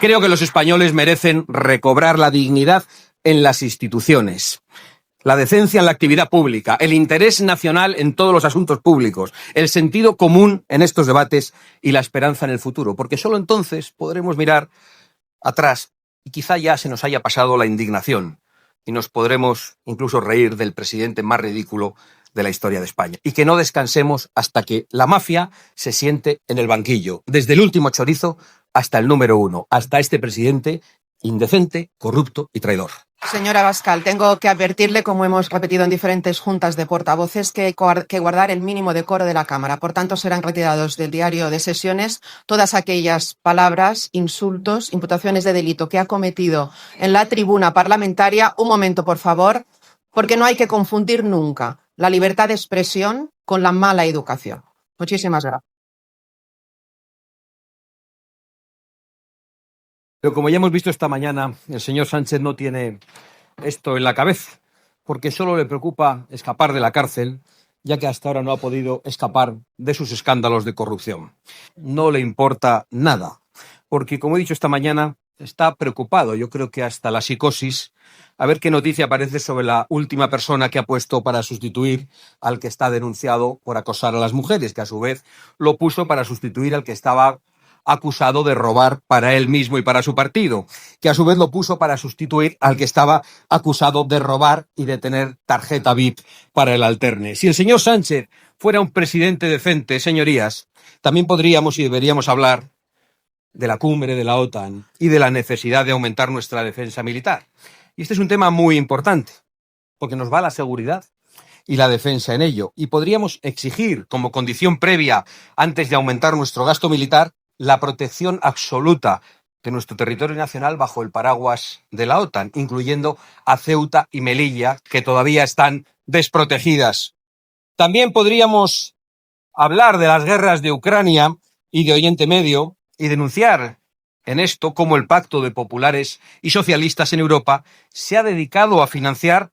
Creo que los españoles merecen recobrar la dignidad en las instituciones, la decencia en la actividad pública, el interés nacional en todos los asuntos públicos, el sentido común en estos debates y la esperanza en el futuro, porque solo entonces podremos mirar atrás y quizá ya se nos haya pasado la indignación y nos podremos incluso reír del presidente más ridículo de la historia de España. Y que no descansemos hasta que la mafia se siente en el banquillo, desde el último chorizo hasta el número 1, hasta este presidente indecente, corrupto y traidor. Señora Abascal, tengo que advertirle, como hemos repetido en diferentes juntas de portavoces, que guardar el mínimo decoro de la Cámara. Por tanto, serán retirados del diario de sesiones todas aquellas palabras, insultos, imputaciones de delito que ha cometido en la tribuna parlamentaria. Un momento, por favor, porque no hay que confundir nunca la libertad de expresión con la mala educación. Muchísimas gracias. Pero como ya hemos visto esta mañana, el señor Sánchez no tiene esto en la cabeza, porque solo le preocupa escapar de la cárcel, ya que hasta ahora no ha podido escapar de sus escándalos de corrupción. No le importa nada, porque como he dicho esta mañana, está preocupado, yo creo que hasta la psicosis, a ver qué noticia aparece sobre la última persona que ha puesto para sustituir al que está denunciado por acosar a las mujeres, que a su vez lo puso para sustituir al que estaba acusado de robar para él mismo y para su partido, que a su vez lo puso para sustituir al que estaba acusado de robar y de tener tarjeta VIP para el alterne. Si el señor Sánchez fuera un presidente decente, señorías, también podríamos y deberíamos hablar de la cumbre de la OTAN y de la necesidad de aumentar nuestra defensa militar. Y este es un tema muy importante, porque nos va la seguridad y la defensa en ello. Y podríamos exigir como condición previa, antes de aumentar nuestro gasto militar, la protección absoluta de nuestro territorio nacional bajo el paraguas de la OTAN, incluyendo a Ceuta y Melilla, que todavía están desprotegidas. También podríamos hablar de las guerras de Ucrania y de Oriente Medio y denunciar en esto cómo el pacto de populares y socialistas en Europa se ha dedicado a financiar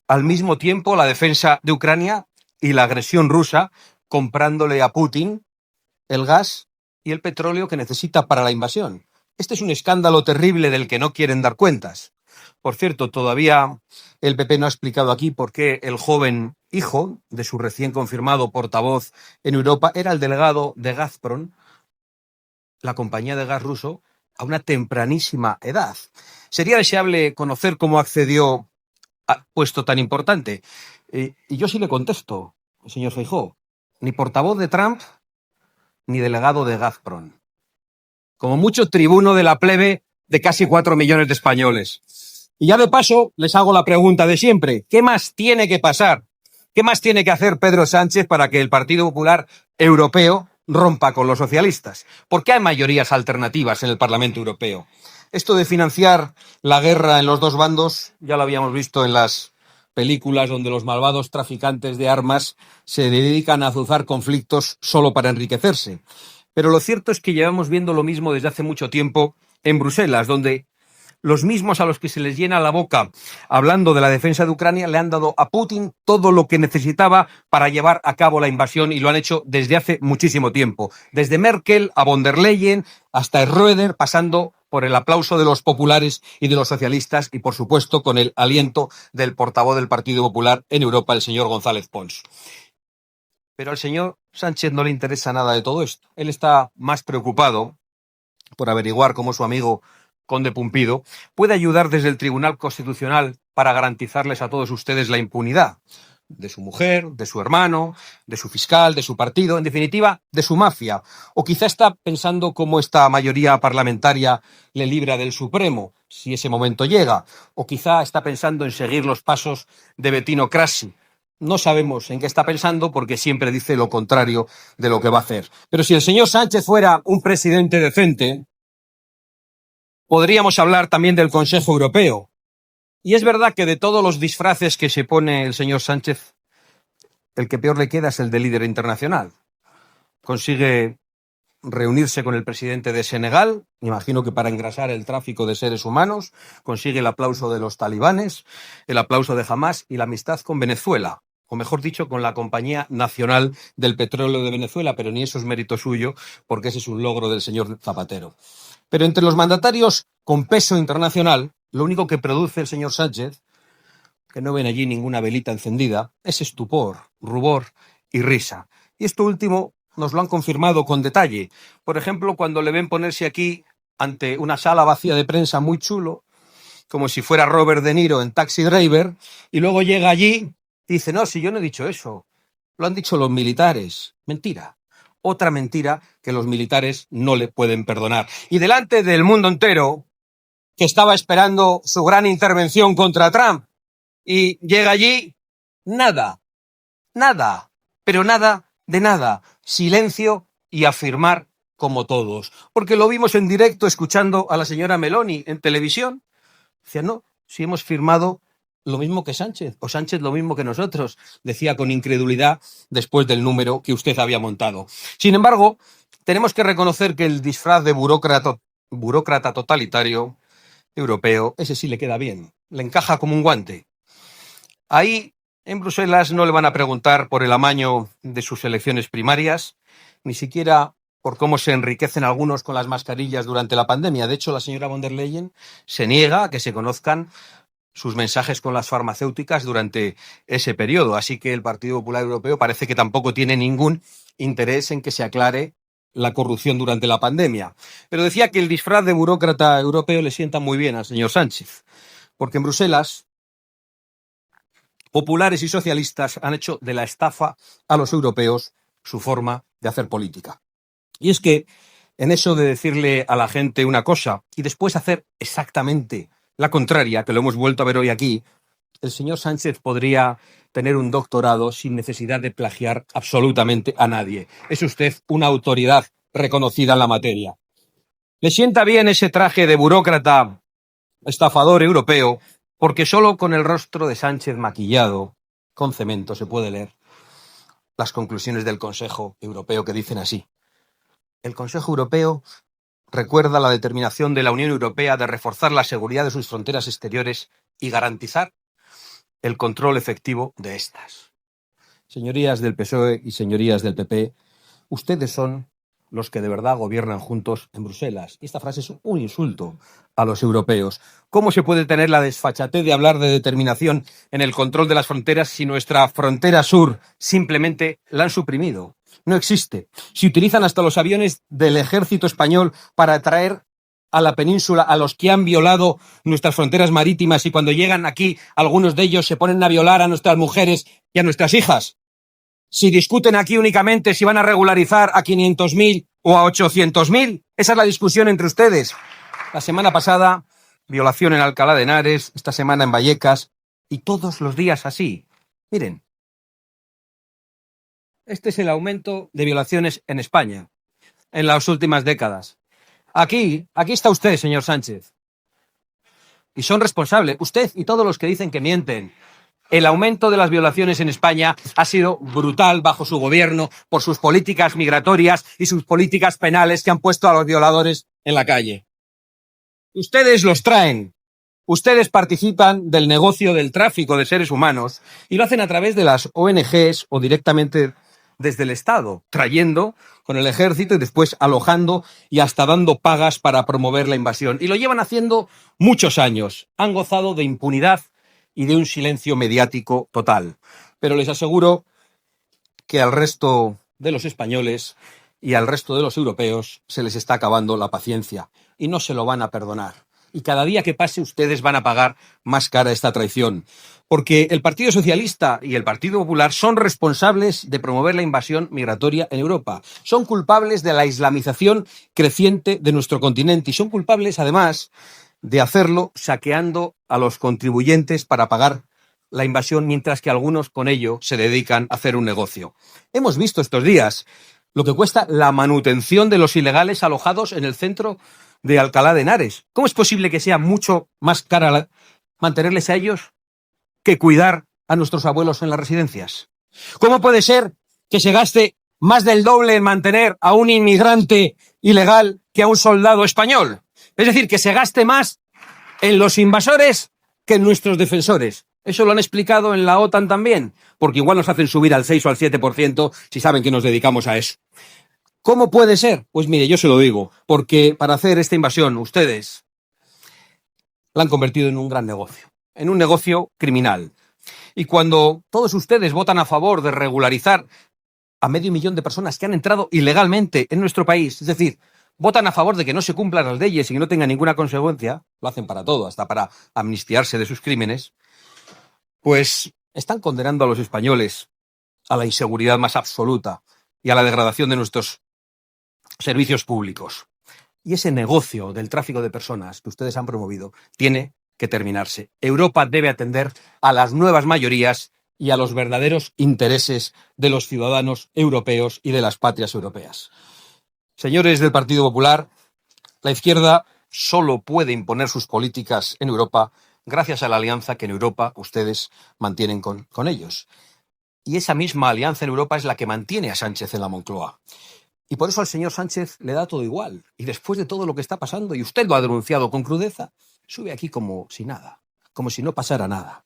al mismo tiempo la defensa de Ucrania y la agresión rusa, comprándole a Putin el gas y el petróleo que necesita para la invasión. Este es un escándalo terrible del que no quieren dar cuentas. Por cierto, todavía el PP no ha explicado aquí por qué el joven hijo de su recién confirmado portavoz en Europa era el delegado de Gazprom, la compañía de gas ruso, a una tempranísima edad. Sería deseable conocer cómo accedió a puesto tan importante. Y yo sí le contesto, señor Feijóo, ni portavoz de Trump ni delegado de Gazprom. Como mucho tribuno de la plebe de casi 4 millones de españoles. Y ya de paso les hago la pregunta de siempre. ¿Qué más tiene que pasar? ¿Qué más tiene que hacer Pedro Sánchez para que el Partido Popular Europeo rompa con los socialistas? ¿Por qué hay mayorías alternativas en el Parlamento Europeo? Esto de financiar la guerra en los dos bandos ya lo habíamos visto en las películas donde los malvados traficantes de armas se dedican a azuzar conflictos solo para enriquecerse. Pero lo cierto es que llevamos viendo lo mismo desde hace mucho tiempo en Bruselas, donde los mismos a los que se les llena la boca hablando de la defensa de Ucrania le han dado a Putin todo lo que necesitaba para llevar a cabo la invasión y lo han hecho desde hace muchísimo tiempo. Desde Merkel a von der Leyen hasta Schröder, pasando por el aplauso de los populares y de los socialistas y, por supuesto, con el aliento del portavoz del Partido Popular en Europa, el señor González Pons. Pero al señor Sánchez no le interesa nada de todo esto. Él está más preocupado por averiguar cómo su amigo Conde Pumpido puede ayudar desde el Tribunal Constitucional para garantizarles a todos ustedes la impunidad de su mujer, de su hermano, de su fiscal, de su partido, en definitiva, de su mafia. O quizá está pensando cómo esta mayoría parlamentaria le libra del Supremo, si ese momento llega. O quizá está pensando en seguir los pasos de Bettino Craxi. No sabemos en qué está pensando porque siempre dice lo contrario de lo que va a hacer. Pero si el señor Sánchez fuera un presidente decente, podríamos hablar también del Consejo Europeo. Y es verdad que de todos los disfraces que se pone el señor Sánchez, el que peor le queda es el de líder internacional. Consigue reunirse con el presidente de Senegal, imagino que para engrasar el tráfico de seres humanos, consigue el aplauso de los talibanes, el aplauso de Hamás y la amistad con Venezuela, o mejor dicho, con la Compañía Nacional del Petróleo de Venezuela, pero ni eso es mérito suyo, porque ese es un logro del señor Zapatero. Pero entre los mandatarios con peso internacional, lo único que produce el señor Sánchez, que no ven allí ninguna velita encendida, es estupor, rubor y risa. Y esto último nos lo han confirmado con detalle. Por ejemplo, cuando le ven ponerse aquí ante una sala vacía de prensa muy chulo, como si fuera Robert De Niro en Taxi Driver, y luego llega allí y dice, no, si yo no he dicho eso, lo han dicho los militares. Mentira. Otra mentira que los militares no le pueden perdonar. Y delante del mundo entero, que estaba esperando su gran intervención contra Trump, y llega allí, nada, pero nada de nada. Silencio y a firmar como todos. Porque lo vimos en directo escuchando a la señora Meloni en televisión. Decía, no, si hemos firmado lo mismo que Sánchez, o Sánchez lo mismo que nosotros, decía con incredulidad después del número que usted había montado. Sin embargo, tenemos que reconocer que el disfraz de burócrata totalitario europeo, ese sí le queda bien, le encaja como un guante. Ahí, en Bruselas, no le van a preguntar por el amaño de sus elecciones primarias, ni siquiera por cómo se enriquecen algunos con las mascarillas durante la pandemia. De hecho, la señora von der Leyen se niega a que se conozcan sus mensajes con las farmacéuticas durante ese periodo. Así que el Partido Popular Europeo parece que tampoco tiene ningún interés en que se aclare la corrupción durante la pandemia. Pero decía que el disfraz de burócrata europeo le sienta muy bien al señor Sánchez, porque en Bruselas populares y socialistas han hecho de la estafa a los europeos su forma de hacer política. Y es que en eso de decirle a la gente una cosa y después hacer exactamente la contraria, que lo hemos vuelto a ver hoy aquí, el señor Sánchez podría tener un doctorado sin necesidad de plagiar absolutamente a nadie. Es usted una autoridad reconocida en la materia. Le sienta bien ese traje de burócrata estafador europeo, porque solo con el rostro de Sánchez maquillado con cemento se puede leer las conclusiones del Consejo Europeo que dicen así. El Consejo Europeo recuerda la determinación de la Unión Europea de reforzar la seguridad de sus fronteras exteriores y garantizar el control efectivo de estas. Señorías del PSOE y señorías del PP, ustedes son los que de verdad gobiernan juntos en Bruselas. Y esta frase es un insulto a los europeos. ¿Cómo se puede tener la desfachatez de hablar de determinación en el control de las fronteras si nuestra frontera sur simplemente la han suprimido? No existe. Si utilizan hasta los aviones del ejército español para atraer a la península a los que han violado nuestras fronteras marítimas y cuando llegan aquí algunos de ellos se ponen a violar a nuestras mujeres y a nuestras hijas. Si discuten aquí únicamente si van a regularizar a 500.000 o a 800.000, esa es la discusión entre ustedes. La semana pasada, violación en Alcalá de Henares, esta semana en Vallecas, y todos los días así. Miren, este es el aumento de violaciones en España en las últimas décadas. Aquí está usted, señor Sánchez. Y son responsables, usted y todos los que dicen que mienten. El aumento de las violaciones en España ha sido brutal bajo su gobierno por sus políticas migratorias y sus políticas penales que han puesto a los violadores en la calle. Ustedes los traen. Ustedes participan del negocio del tráfico de seres humanos y lo hacen a través de las ONGs o directamente desde el Estado, trayendo con el ejército y después alojando y hasta dando pagas para promover la invasión. Y lo llevan haciendo muchos años. Han gozado de impunidad y de un silencio mediático total. Pero les aseguro que al resto de los españoles y al resto de los europeos se les está acabando la paciencia y no se lo van a perdonar. Y cada día que pase ustedes van a pagar más cara esta traición. Porque el Partido Socialista y el Partido Popular son responsables de promover la invasión migratoria en Europa. Son culpables de la islamización creciente de nuestro continente y son culpables, además, de hacerlo saqueando a los contribuyentes para pagar la invasión, mientras que algunos con ello se dedican a hacer un negocio. Hemos visto estos días lo que cuesta la manutención de los ilegales alojados en el centro de Alcalá de Henares. ¿Cómo es posible que sea mucho más cara mantenerles a ellos que cuidar a nuestros abuelos en las residencias? ¿Cómo puede ser que se gaste más del doble en mantener a un inmigrante ilegal que a un soldado español? Es decir, que se gaste más en los invasores que en nuestros defensores. Eso lo han explicado en la OTAN también, porque igual nos hacen subir al 6 o al 7% si saben que nos dedicamos a eso. ¿Cómo puede ser? Pues mire, yo se lo digo, porque para hacer esta invasión ustedes la han convertido en un gran negocio, en un negocio criminal. Y cuando todos ustedes votan a favor de regularizar a 500.000 de personas que han entrado ilegalmente en nuestro país, es decir, votan a favor de que no se cumplan las leyes y que no tengan ninguna consecuencia, lo hacen para todo, hasta para amnistiarse de sus crímenes, pues están condenando a los españoles a la inseguridad más absoluta y a la degradación de nuestros servicios públicos. Y ese negocio del tráfico de personas que ustedes han promovido tiene que terminarse. Europa debe atender a las nuevas mayorías y a los verdaderos intereses de los ciudadanos europeos y de las patrias europeas. Señores del Partido Popular, la izquierda solo puede imponer sus políticas en Europa gracias a la alianza que en Europa ustedes mantienen con ellos. Y esa misma alianza en Europa es la que mantiene a Sánchez en la Moncloa. Y por eso al señor Sánchez le da todo igual. Y después de todo lo que está pasando, y usted lo ha denunciado con crudeza, sube aquí como si nada, como si no pasara nada.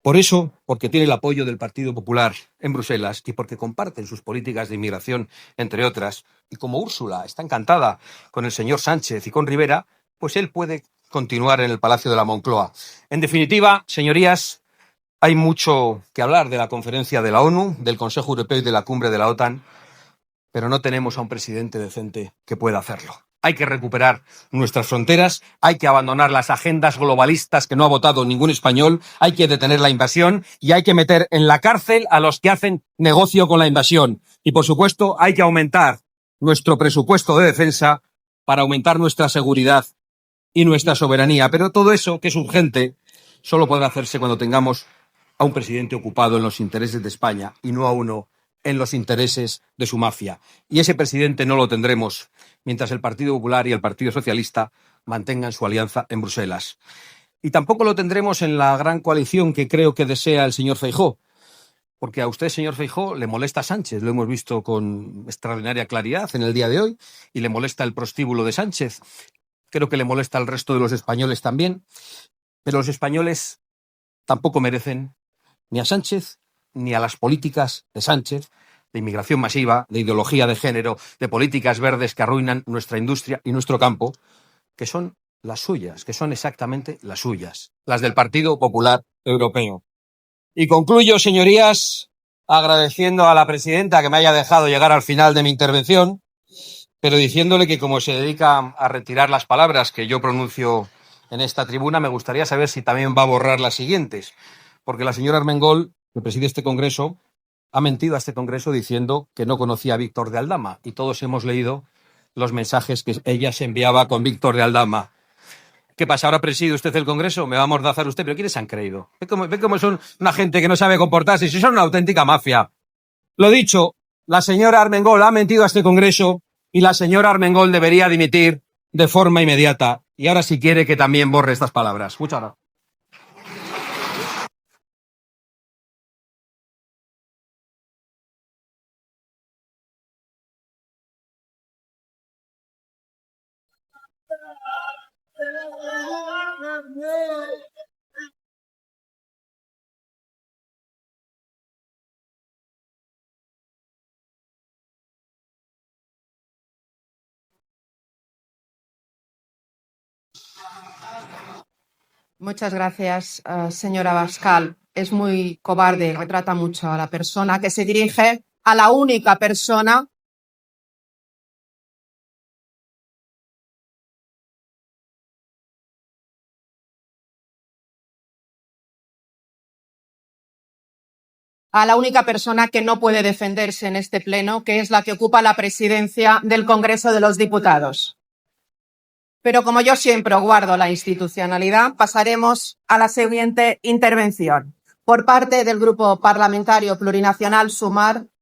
Por eso, porque tiene el apoyo del Partido Popular en Bruselas y porque comparten sus políticas de inmigración, entre otras, y como Úrsula está encantada con el señor Sánchez y con Rivera, pues él puede continuar en el Palacio de la Moncloa. En definitiva, señorías, hay mucho que hablar de la conferencia de la ONU, del Consejo Europeo y de la cumbre de la OTAN, pero no tenemos a un presidente decente que pueda hacerlo. Hay que recuperar nuestras fronteras, hay que abandonar las agendas globalistas que no ha votado ningún español, hay que detener la invasión y hay que meter en la cárcel a los que hacen negocio con la invasión. Y, por supuesto, hay que aumentar nuestro presupuesto de defensa para aumentar nuestra seguridad y nuestra soberanía. Pero todo eso, que es urgente, solo podrá hacerse cuando tengamos a un presidente ocupado en los intereses de España y no a uno en los intereses de su mafia. Y ese presidente no lo tendremos mientras el Partido Popular y el Partido Socialista mantengan su alianza en Bruselas. Y tampoco lo tendremos en la gran coalición que creo que desea el señor Feijóo, porque a usted, señor Feijóo, le molesta Sánchez, lo hemos visto con extraordinaria claridad en el día de hoy, y le molesta el prostíbulo de Sánchez. Creo que le molesta al resto de los españoles también, pero los españoles tampoco merecen ni a Sánchez ni a las políticas de Sánchez, de inmigración masiva, de ideología de género, de políticas verdes que arruinan nuestra industria y nuestro campo, que son las suyas, que son exactamente las suyas, las del Partido Popular Europeo. Y concluyo, señorías, agradeciendo a la presidenta que me haya dejado llegar al final de mi intervención, pero diciéndole que como se dedica a retirar las palabras que yo pronuncio en esta tribuna, me gustaría saber si también va a borrar las siguientes, porque la señora Armengol, que preside este congreso, ha mentido a este congreso diciendo que no conocía a Víctor de Aldama, y todos hemos leído los mensajes que ella se enviaba con Víctor de Aldama. ¿Qué pasa? ¿Ahora preside usted el congreso? ¿Me va a amordazar usted? ¿Pero quiénes se han creído? Ve cómo son una gente que no sabe comportarse, si son una auténtica mafia. Lo dicho, la señora Armengol ha mentido a este congreso y la señora Armengol debería dimitir de forma inmediata. Y ahora si quiere que también borre estas palabras. Muchas gracias. Muchas gracias, señora Abascal. Es muy cobarde, retrata mucho a la persona que se dirige a la única persona que no puede defenderse en este pleno, que es la que ocupa la presidencia del Congreso de los Diputados. Pero como yo siempre guardo la institucionalidad, pasaremos a la siguiente intervención. Por parte del Grupo Parlamentario Plurinacional Sumar,